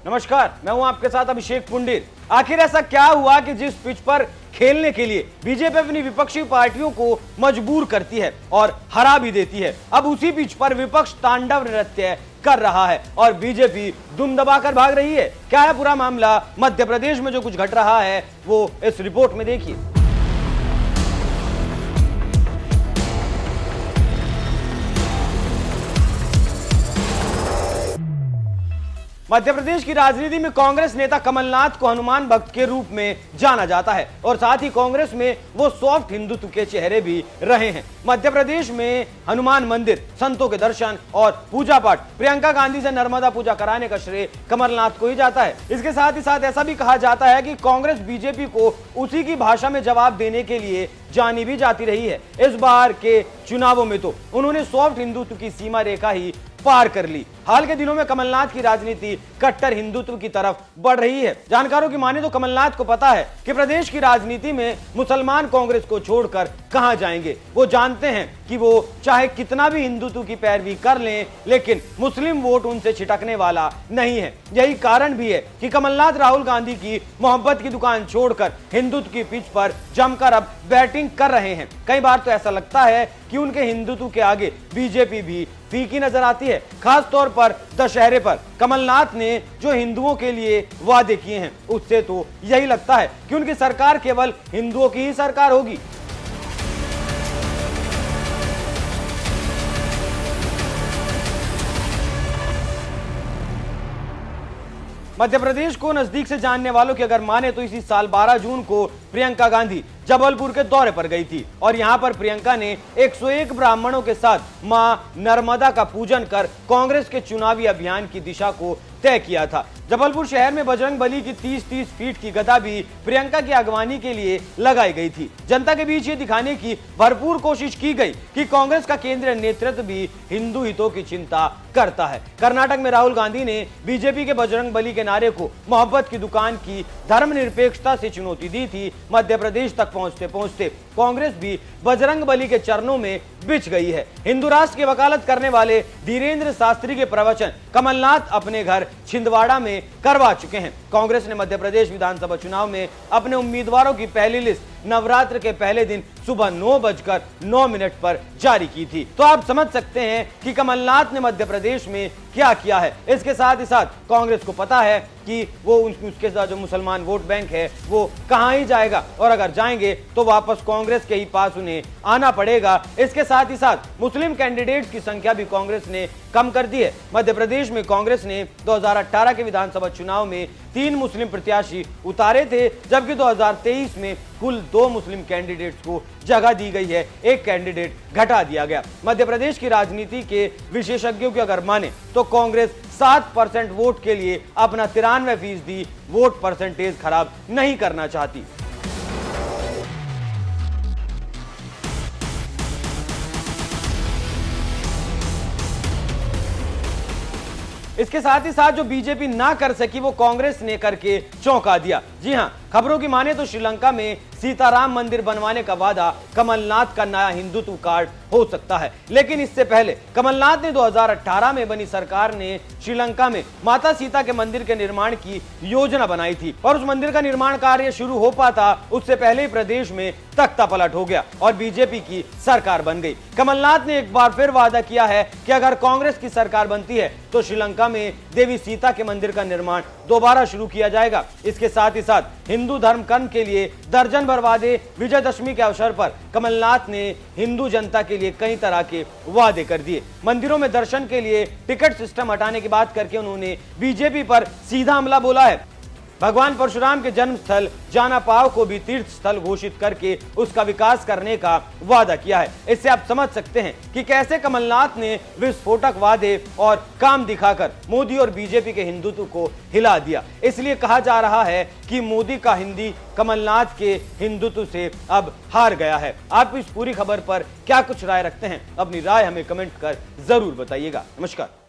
नमस्कार, मैं हूं आपके साथ अभिषेक पुंडिर। आखिर ऐसा क्या हुआ कि जिस पिच पर खेलने के लिए बीजेपी अपनी विपक्षी पार्टियों को मजबूर करती है और हरा भी देती है, अब उसी पिच पर विपक्ष तांडव नृत्य कर रहा है और बीजेपी दुम दबाकर भाग रही है। क्या है पूरा मामला? मध्य प्रदेश में जो कुछ घट रहा है वो इस रिपोर्ट में देखिए। मध्य प्रदेश की राजनीति में कांग्रेस नेता कमलनाथ को हनुमान भक्त के रूप में जाना जाता है और साथ ही कांग्रेस में वो सॉफ्ट हिंदुत्व के चेहरे भी रहे हैं। मध्य प्रदेश में हनुमान मंदिर, संतों के दर्शन और पूजा पाठ, प्रियंका गांधी से नर्मदा पूजा कराने का श्रेय कमलनाथ को ही जाता है। इसके साथ ही साथ ऐसा भी कहा जाता है कि कांग्रेस बीजेपी को उसी की भाषा में जवाब देने के लिए जानी भी जाती रही है। इस बार के चुनावों में तो उन्होंने सॉफ्ट हिंदुत्व की सीमा रेखा ही पार कर ली। हाल के दिनों में कमलनाथ की राजनीति कट्टर हिंदुत्व की तरफ बढ़ रही है। जानकारों की माने तो कमलनाथ को पता है कि प्रदेश की राजनीति में मुसलमान कांग्रेस को छोड़कर कहां जाएंगे। वो जानते हैं कि वो चाहे कितना भी हिंदुत्व की पैरवी कर लें, लेकिन मुस्लिम वोट उनसे छिटकने वाला नहीं है। यही कारण भी है कि कमलनाथ राहुल गांधी की मोहब्बत की दुकान छोड़कर हिंदुत्व की पिच पर जमकर अब बैटिंग कर रहे हैं। कई बार तो ऐसा लगता है कि उनके हिंदुत्व के आगे बीजेपी भी फीकी नजर आती है। खास तौर पर दशहरे पर कमलनाथ ने जो हिंदुओं के लिए वादे किए हैं, उससे तो यही लगता है कि उनकी सरकार केवल हिंदुओं की ही सरकार होगी। मध्य प्रदेश को नजदीक से जानने वालों की अगर माने तो इसी साल 12 जून को प्रियंका गांधी जबलपुर के दौरे पर गई थी और यहां पर प्रियंका ने 101 ब्राह्मणों के साथ मां नर्मदा का पूजन कर कांग्रेस के चुनावी अभियान की दिशा को तय किया था। जबलपुर शहर में बजरंगबली की 30-30 फीट की गदा भी प्रियंका की अगवानी के लिए लगाई गई थी। जनता के बीच ये दिखाने की भरपूर कोशिश की गई कि कांग्रेस का केंद्रीय नेतृत्व भी हिंदू हितों की चिंता करता है। कर्नाटक में राहुल गांधी ने बीजेपी के बजरंगबली के नारे को मोहब्बत की दुकान की धर्मनिरपेक्षता से चुनौती दी थी। मध्य प्रदेश तक पहुंचते पहुंचते कांग्रेस भी बजरंगबली के चरणों में बिछ गई है। हिंदू राष्ट्र की वकालत करने वाले धीरेन्द्र शास्त्री के प्रवचन कमलनाथ अपने घर छिंदवाड़ा में करवा चुके हैं। कांग्रेस ने मध्य प्रदेश विधानसभा चुनाव में अपने उम्मीदवारों की पहली लिस्ट नवरात्र के पहले दिन सुबह 9:09 पर जारी की थी। तो आप समझ सकते हैं कि कमलनाथ ने मध्य प्रदेश में क्या किया है। इसके साथ ही साथ कांग्रेस को पता है कि वो उसके साथ जो मुसलमान वोट बैंक है वो कहां ही जाएगा और अगर जाएंगे तो वापस कांग्रेस के ही पास उन्हें आना पड़ेगा। इसके साथ ही साथ मुस्लिम कैंडिडेट्स की संख्या भी कांग्रेस ने कम कर दी है। मध्य प्रदेश में कांग्रेस ने 2018 के विधानसभा चुनाव में 3 मुस्लिम प्रत्याशी उतारे थे, जबकि 2023 में कुल 2 मुस्लिम कैंडिडेट्स को जगह दी गई है, एक कैंडिडेट घटा दिया गया। मध्य प्रदेश की राजनीति के विशेषज्ञों की अगर माने तो कांग्रेस 7% वोट के लिए अपना 93% वोट परसेंटेज खराब नहीं करना चाहती। इसके साथ ही साथ जो बीजेपी ना कर सकी वो कांग्रेस ने करके चौंका दिया। जी हां, खबरों की माने तो श्रीलंका में सीताराम मंदिर बनवाने का वादा कमलनाथ का नया हिंदुत्व कार्ड हो सकता है। लेकिन इससे पहले कमलनाथ ने 2018 में बनी सरकार ने श्रीलंका में माता सीता के मंदिर के निर्माण की योजना बनाई थी और उस मंदिर का निर्माण कार्य शुरू हो पाता उससे पहले ही प्रदेश में तख्ता पलट हो गया और बीजेपी की सरकार बन गई। कमलनाथ ने एक बार फिर वादा किया है कि अगर कांग्रेस की सरकार बनती है तो श्रीलंका में देवी सीता के मंदिर का निर्माण दोबारा शुरू किया जाएगा। इसके साथ ही साथ हिंदू धर्म कर्म के लिए दर्जन भर वादे। विजयदशमी के अवसर पर कमलनाथ ने हिंदू जनता के लिए कई तरह के वादे कर दिए। मंदिरों में दर्शन के लिए टिकट सिस्टम हटाने की बात करके उन्होंने बीजेपी पर सीधा हमला बोला है। भगवान परशुराम के जन्म स्थल जानापाव को भी तीर्थ स्थल घोषित करके उसका विकास करने का वादा किया है। इससे आप समझ सकते हैं कि कैसे कमलनाथ ने विस्फोटक वादे और काम दिखाकर मोदी और बीजेपी के हिंदुत्व को हिला दिया। इसलिए कहा जा रहा है कि मोदी का हिंदी कमलनाथ के हिंदुत्व से अब हार गया है। आप इस पूरी खबर पर क्या कुछ राय रखते हैं? अपनी राय हमें कमेंट कर जरूर बताइएगा। नमस्कार।